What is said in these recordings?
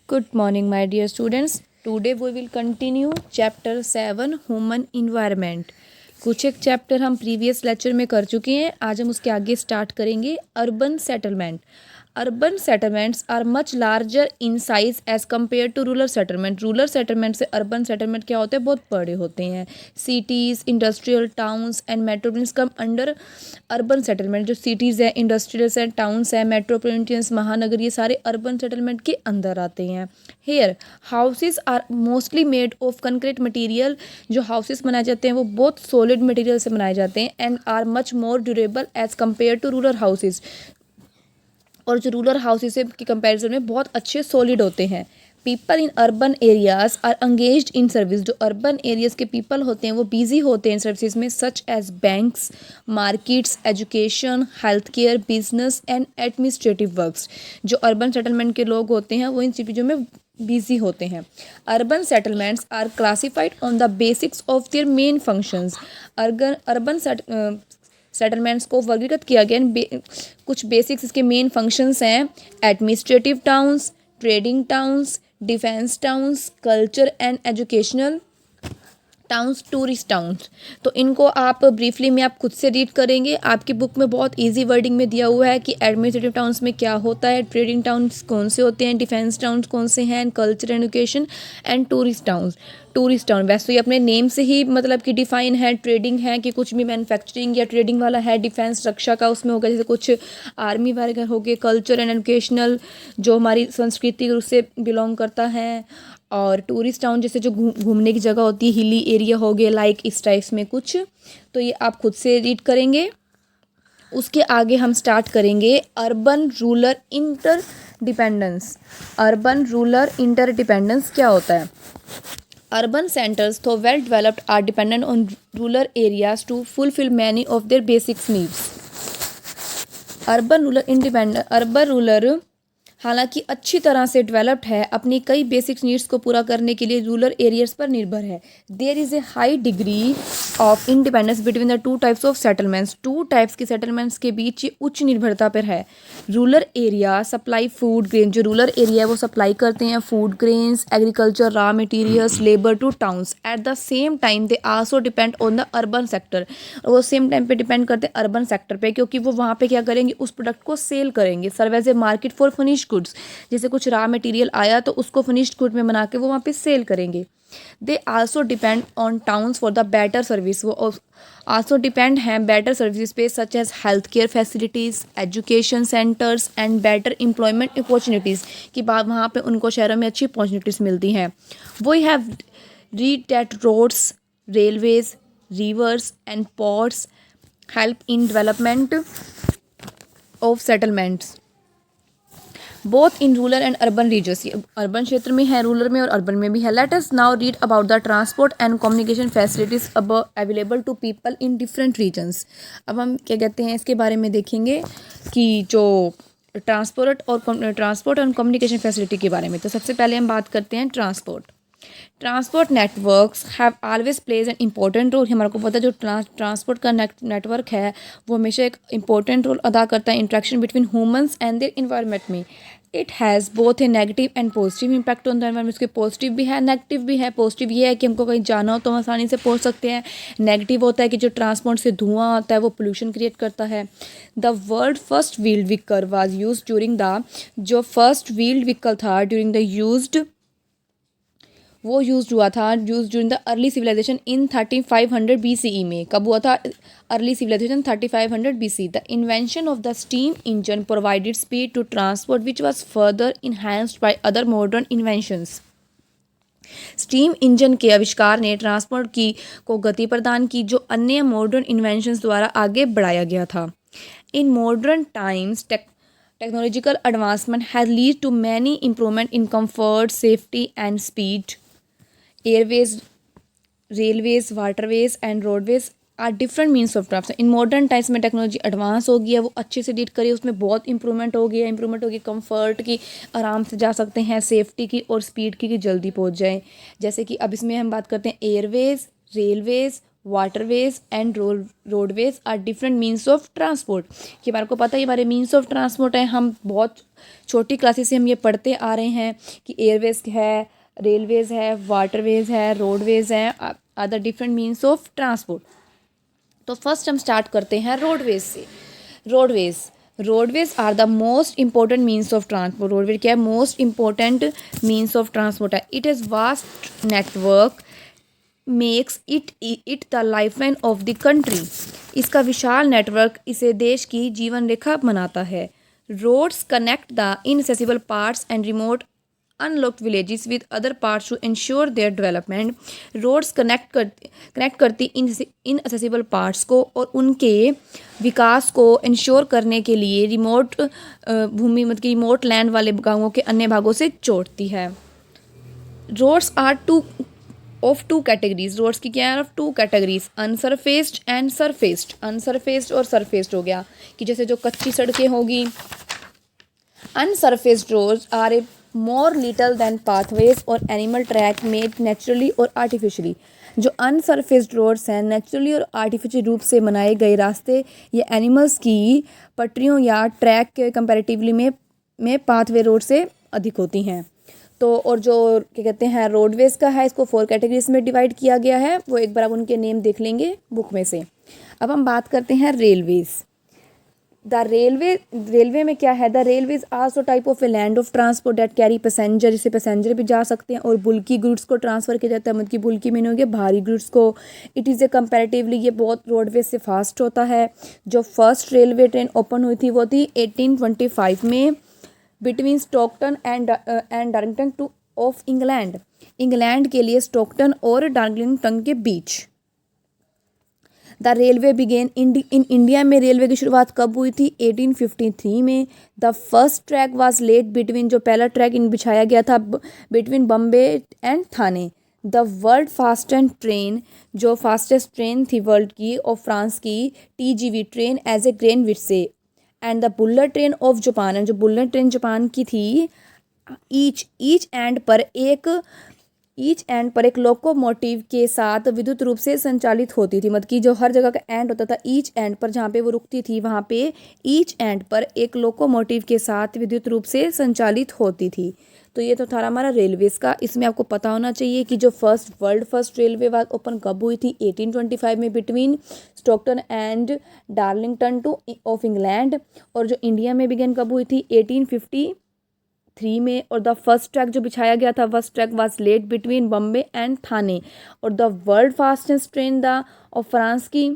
Good morning, my dear students. Today we will continue chapter 7 Human Environment. कुछ एक chapter हम previous lecture में कर चुके हैं. आज हम उसके आगे स्टार्ट करेंगे. Urban settlement. Urban settlements are much larger in size as compare to rural settlement. Rural settlement से अर्बन सेटलमेंट क्या होते हैं, बहुत बड़े होते हैं. Cities, industrial towns and metropolis come under urban settlement. जो सिटीज़ है, इंडस्ट्रियल्स हैं, टाउन्स हैं, मेट्रोपोलिटन्स, महानगर, ये सारे अर्बन सेटलमेंट के अंदर आते हैं. Here houses are mostly made of concrete material. जो हाउसेज बनाए जाते हैं वो बहुत सॉलिड मटीरियल से बनाए जाते हैं and are much more durable as compare to rural houses. और जो रूरल हाउसेज के कंपैरिजन में बहुत अच्छे सॉलिड होते हैं. People in urban areas are engaged in service. जो अर्बन एरियाज के पीपल होते हैं वो बिजी होते हैं सर्विसेज में, such as banks, markets, education, health care, business and administrative works. जो अर्बन सेटलमेंट के लोग होते हैं वो इन चीज़ों में बिजी होते हैं. Urban settlements are classified on the basics of their main functions. Urban settlements को वर्गीकृत किया गया. कुछ बेसिक्स इसके मेन फंक्शंस हैं. Administrative towns, trading towns, defence towns, culture and educational towns, tourist towns. तो इनको आप ब्रीफली में आप खुद से रीड करेंगे. आपकी बुक में बहुत इजी वर्डिंग में दिया हुआ है कि एडमिनिस्ट्रेटिव टाउन्स में क्या होता है, ट्रेडिंग टाउन्स कौन से होते हैं, डिफेंस टाउन्स कौन से हैं, culture and education and tourist towns. Tourist town वैसे तो ये अपने नेम से ही मतलब कि डिफाइन है. ट्रेडिंग है कि कुछ भी मैन्युफैक्चरिंग या ट्रेडिंग वाला है. डिफेंस रक्षा का उसमें होगा, जैसे कुछ आर्मी वगैरह हो गए. कल्चर एंड एजुकेशनल जो हमारी संस्कृति उससे बिलोंग करता है. और टूरिस्ट टाउन जैसे जो घूमने की जगह होती है, हिली एरिया हो गए लाइक इस टाइप्स में कुछ. तो ये आप खुद से रीड करेंगे. उसके आगे हम स्टार्ट करेंगे urban rural interdependence. Urban rural interdependence क्या होता है? Urban centers, though well developed, are dependent on rural areas to fulfill many of their basic needs. Urban rural हालांकि अच्छी तरह से डेवलप्ड है, अपनी कई बेसिक नीड्स को पूरा करने के लिए रूरल एरियाज पर निर्भर है. There is a high degree of independence between the two types of settlements. Two types की सेटलमेंट्स के बीच ये उच्च निर्भरता पर है. Rural area supply food grain. जो रूरल एरिया है वो सप्लाई करते हैं food grains, agriculture, raw materials, labour to towns. At the same time they also depend on the urban sector. वो सेम टाइम पे डिपेंड करते हैं अर्बन सेक्टर पे, क्योंकि वो वहाँ पे क्या करेंगे, उस प्रोडक्ट को सेल करेंगे. Serve as a market for finished goods. जैसे कुछ रॉ मटेरियल आया तो उसको फिनिश्ड गुड में बना के वो वहाँ पे सेल करेंगे. They also depend on towns for the better service. वो आल्सो डिपेंड हैं बेटर सर्विस पे, such as health care facilities, education centres and better employment opportunities. कि वहाँ पे उनको शहरों में अच्छी अपॉर्चुनिटीज़ मिलती हैं. We have read that roads, railways, rivers and ports help in development of settlements both in rural and urban regions. Urban क्षेत्र में है, रूरल में और अर्बन में भी है. Let us now read about the transport and communication facilities available to people in different regions. अब हम क्या कहते हैं इसके बारे में देखेंगे कि जो ट्रांसपोर्ट और कम्युनिकेशन फैसिलिटी के बारे में. तो सबसे पहले हम बात करते हैं transport networks have always plays an important role. हमारे को पता है जो ट्रांसपोर्ट का नेटवर्क है वो हमेशा एक इंपॉर्टेंट रोल अदा करता है interaction between humans and their environment में. It has both a negative and positive impact on the environment. उसके पॉजिटिव भी है, नेगेटिव भी है. पॉजिटिव ये है कि हमको कहीं जाना हो तो हम आसानी से पहुंच सकते हैं. नेगेटिव होता है कि जो ट्रांसपोर्ट से धुआं आता है वो पोल्यूशन क्रिएट करता है. The world first wheeled vehicle was use during the जो फर्स्ट व्हील्ड व्हीकल था ड्यूरिंग द वो यूज़ हुआ था during the early civilisation in 3500 BCE में. कब हुआ था early civilisation? 3500 BC. The invention of the steam engine provided speed to transport which was further enhanced by other modern inventions. Steam engine के आविष्कार ने ट्रांसपोर्ट को गति प्रदान की जो अन्य मॉडर्न इन्वेंशंस द्वारा आगे बढ़ाया गया था. In modern times technological advancement has led to many improvement in comfort, safety and speed. Airways, railways, waterways and roadways are different means of transport. In modern times में टेक्नोलॉजी एडवांस हो गई है, वो अच्छे से डील करी, उसमें बहुत इंप्रूवमेंट हो गई. कंफर्ट की, आराम से जा सकते हैं, सेफ्टी की और स्पीड की जल्दी पहुंच जाए. जैसे कि अब इसमें हम बात करते हैं Airways, railways, waterways and roadways are different means of transport। कि हमारे को पता है हमारे मीन्स ऑफ ट्रांसपोर्ट है, हम बहुत छोटी क्लासेस से हम ये पढ़ते आ रहे हैं कि एयरवेज है, रेलवेज है, वाटरवेज है, रोडवेज हैं, other different means of transport. तो फर्स्ट हम स्टार्ट करते हैं रोडवेज से। Roadways are the most important means of transport. Roadways क्या है? Most important means of transport है। It is vast network makes it the lifeline of the country. इसका विशाल नेटवर्क इसे देश की जीवन रेखा बनाता है। Roads connect the inaccessible parts and remote unlocked villages with other parts to ensure their development. Roads connect करती इनएक्सेसिबल पार्ट्स को और उनके विकास को इंश्योर करने के लिए रिमोट भूमि मतलब कि रिमोट लैंड वाले गांवों के अन्य भागों से जोड़ती है। Roads are two categories. Roads की क्या है? Of two categories, unsurfaced and surfaced. Unsurfaced और सरफेस्ड हो गया कि जैसे जो कच्ची सड़कें होगी। Unsurfaced roads are a more little than pathways और एनिमल ट्रैक मेड नेचुरली और आर्टिफिशियली। जो अनसरफेस्ड रोड्स हैं, नेचुरली और आर्टिफिशियल रूप से बनाए गए रास्ते ये एनिमल्स की पटरियों या ट्रैक के कंपैरेटिवली में पाथवे रोड से अधिक होती हैं। तो और जो क्या कहते हैं रोडवेज का है, इसको 4 कैटेगरीज में डिवाइड किया गया है। वो एक बार आप उनके नेम देख लेंगे बुक में से। अब हम बात करते हैं रेलवेज। रेलवे में क्या है? The railway is also type of a land of transport that carry passenger. जिससे पैसेंजर भी जा सकते हैं और बुल्की गुड्स को ट्रांसफ़र किया जाता है। मतलब कि बुल्की मीन हो गया भारी गुड्स को। इट इज़ ए कंपैरेटिवली ये बहुत रोडवेज से फास्ट होता है। जो फर्स्ट रेलवे ट्रेन ओपन हुई थी वो थी 1825 में between Stockton and Darlington to of England के लिए स्टॉकटन और डार्लिंगटन के बीच। The railway began in India में रेलवे की शुरुआत कब हुई थी? 1853 में। The first track was laid between, जो पहला ट्रैक इन बिछाया गया था between Bombay and Thane. The world fastest train, जो फास्टेस्ट ट्रेन थी वर्ल्ड की और फ्रांस की, TGV train as a Greenwich से। And the bullet train of Japan, and जो बुलेट ट्रेन जापान की थी, ईच एंड पर एक लोकोमोटिव के साथ विद्युत रूप से संचालित होती थी। मतलब कि जो हर जगह का एंड होता था, ईच एंड पर जहाँ पे वो रुकती थी वहाँ पे ईच एंड पर एक लोकोमोटिव के साथ विद्युत रूप से संचालित होती थी। तो ये तो था हमारा रेलवेज का। इसमें आपको पता होना चाहिए कि जो world first railway was open कब हुई थी? 1825 में between Stockton and Darlington to of England. और जो इंडिया में बिगेन कब हुई थी? 1853 में। और द फर्स्ट ट्रैक जो बिछाया गया था, first track was laid between Bombay and Thane. और the world fastest train of France की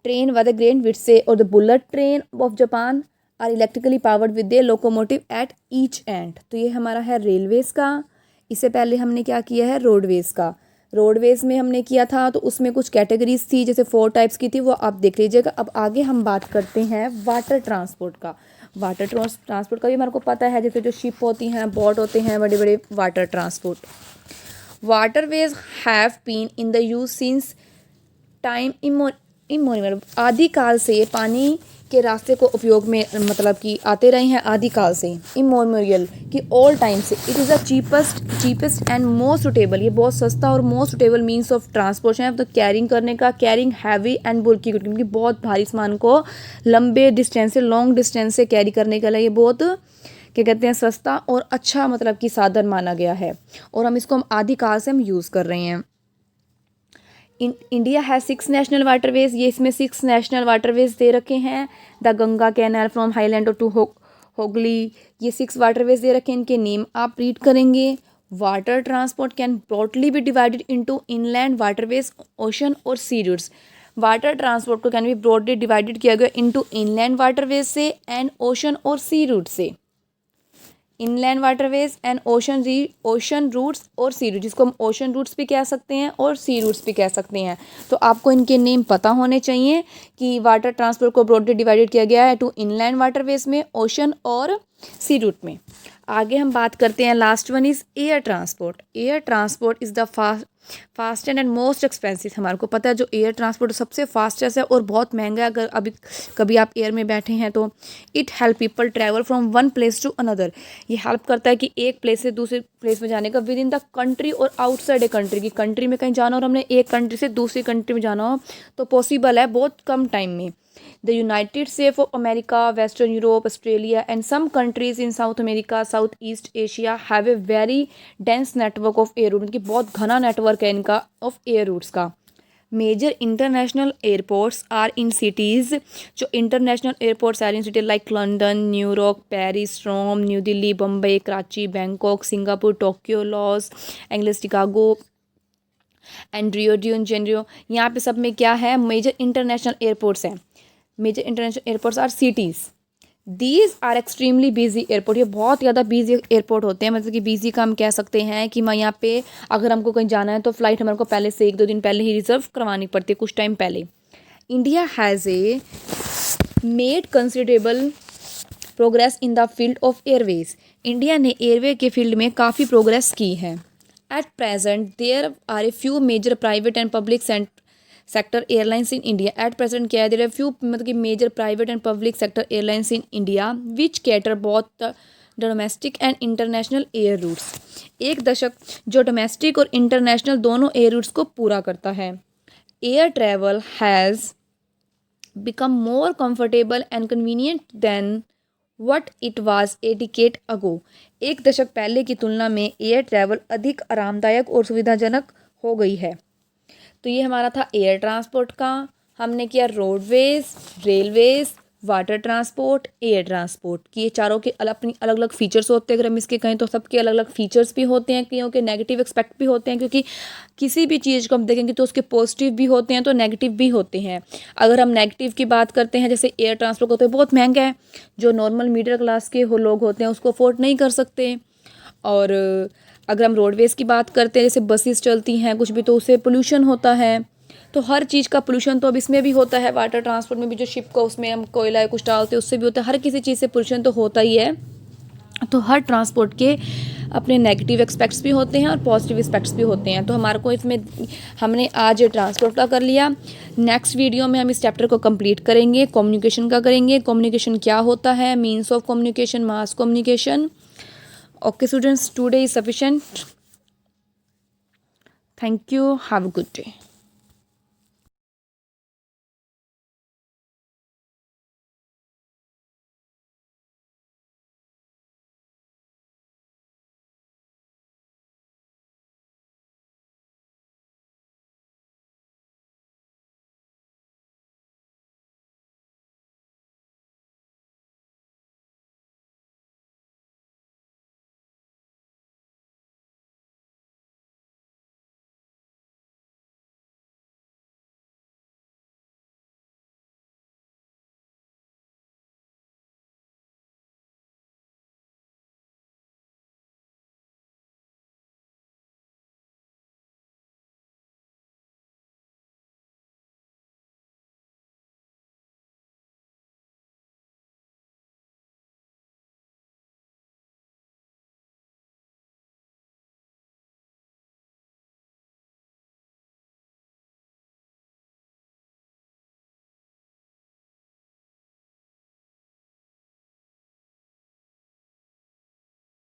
ट्रेन वाज द ग्रेनविच से। और the bullet train of Japan are electrically powered with a locomotive at each end. तो ये हमारा है रेलवेज का। इससे पहले हमने क्या किया है? रोडवेज का। रोडवेज में हमने किया था तो उसमें कुछ कैटेगरीज थी, जैसे 4 टाइप्स की थी, वो आप देख लीजिएगा। अब आगे हम बात करते हैं वाटर ट्रांसपोर्ट का। वाटर ट्रांसपोर्ट का भी हमारे को पता है, जैसे जो शिप होती हैं, बोट होते हैं, बड़े बड़े water transport. Waterways have been in the use since time immemorial. आदिकाल से पानी के रास्ते को उपयोग में मतलब कि आते रहे हैं आदिकाल से। इमोरियल कि ऑल टाइम से। It is the cheapest and most suitable. ये बहुत सस्ता और most suitable means of transport है। तो कैरिंग करने का, कैरिंग हैवी एंड बुल्की गुड, क्योंकि बहुत भारी सामान को लंबे डिस्टेंस से, लॉन्ग डिस्टेंस से कैरी करने के लिए ये बहुत क्या कहते हैं सस्ता और अच्छा मतलब कि साधन माना गया है। और हम इसको आदिकाल से हम यूज़ कर रहे हैं। इंडिया है 6 नेशनल वाटरवेज। ये इसमें 6 नेशनल वाटरवेज दे रखे हैं। The Ganga canal from highland to Hooghly, ये 6 वाटरवेज दे रखे हैं। इनके नेम आप रीड करेंगे। Water transport can broadly be divided into inland waterways, ocean और सी रूट्स। वाटर ट्रांसपोर्ट को कैन बी ब्रॉडली डिवाइडेड किया गया इनटू इनलैंड वाटरवेज से एंड ओशन और सी रूट से। Inland waterways and ocean routes और sea root, जिसको हम ओशन रूट्स भी कह सकते हैं और सी रूट्स भी कह सकते हैं। तो आपको इनके नेम पता होने चाहिए कि वाटर ट्रांसपोर्ट को ब्रॉडली डिवाइडेड किया गया है टू इनलैंड वाटरवेज में, ओशन और सी रूट में। आगे हम बात करते हैं, last one is air transport. Air transport is the fastest and most expensive, हमारे को पता है जो एयर ट्रांसपोर्ट सबसे फास्टेस्ट है और बहुत महंगा है। अगर अभी कभी आप एयर में बैठे हैं तो it help people travel from one place to another, ये हेल्प करता है कि एक प्लेस से दूसरे प्लेस में जाने का विद इन द कंट्री और आउटसाइड ए कंट्री, की कंट्री में कहीं जाना और हमने एक कंट्री से दूसरी कंट्री में जाना हो तो पॉसिबल है बहुत कम टाइम में। The United States of America, Western Europe, Australia, and some countries in South America, Southeast Asia have a very dense network of air routes, मतलब कि बहुत घना नेटवर्क है इनका ऑफ एयर रूट्स का। Major international airports are in cities, जो international airports are in city like London, New York, Paris, Rome, new Delhi, Bombay, Karachi, Bangkok, Singapore, Tokyo, Los Angeles, Chicago and Rio de Janeiro. यहाँ पे सब में क्या है, मेजर इंटरनेशनल एयरपोर्ट्स हैं। Major international airports are cities, these are extremely busy airport, ये बहुत ज़्यादा बिजी एयरपोर्ट होते हैं। मतलब कि बिजी का हम कह सकते हैं कि मैं यहाँ पे अगर हमको कहीं जाना है तो फ़्लाइट हमारे को पहले से 1-2 दिन पहले ही रिजर्व करवानी पड़ती है, कुछ टाइम पहले। India has a made considerable progress in the field of airways, India ने एयरवे के फील्ड में काफ़ी प्रोग्रेस की है। At present there are a few major private and public sector airlines in India. At present क्या है, there are few मतलब कि major private and public sector airlines in India which cater both the domestic and international air routes. एक दशक जो domestic और international दोनों air roots को पूरा करता है। Air travel has become more comfortable and convenient than what it was a decade ago, एक दशक पहले की तुलना में एयर ट्रैवल अधिक आरामदायक और सुविधाजनक हो गई है। तो ये हमारा था एयर ट्रांसपोर्ट का। हमने किया roadways, railways, water transport, air transport की, ये चारों के अपनी अलग अलग फ़ीचर्स होते हैं। अगर हम इसके कहें तो सबके अलग अलग फ़ीचर्स भी होते हैं, कईयों के नेगेटिव एक्सपेक्ट भी होते हैं, क्योंकि किसी भी चीज़ को हम देखेंगे तो उसके पॉजिटिव भी होते हैं तो नेगेटिव भी होते हैं। अगर हम नेगेटिव की बात करते हैं, जैसे एयर ट्रांसपोर्ट होते हैं बहुत महंगा है, जो नॉर्मल मिडिल क्लास के लोग होते हैं उसको अफोर्ड नहीं कर सकते। और अगर हम रोडवेज़ की बात करते हैं, जैसे बसेस चलती हैं कुछ भी, तो उससे पोल्यूशन होता है। तो हर चीज़ का पोल्यूशन तो अब इसमें भी होता है, वाटर ट्रांसपोर्ट में भी, जो शिप को उसमें हम कोयला कुछ डालते हैं उससे भी होता है। हर किसी चीज़ से पोल्यूशन तो होता ही है। तो हर ट्रांसपोर्ट के अपने नेगेटिव एस्पेक्ट्स भी होते हैं और पॉजिटिव एस्पेक्ट्स भी होते हैं। तो हमारे को इसमें हमने आज ट्रांसपोर्ट का कर लिया। नेक्स्ट वीडियो में हम इस चैप्टर को कंप्लीट करेंगे, कम्युनिकेशन का करेंगे। कम्युनिकेशन क्या होता है, means of communication, mass communication. Okay students, today is sufficient. Thank you. Have a good day.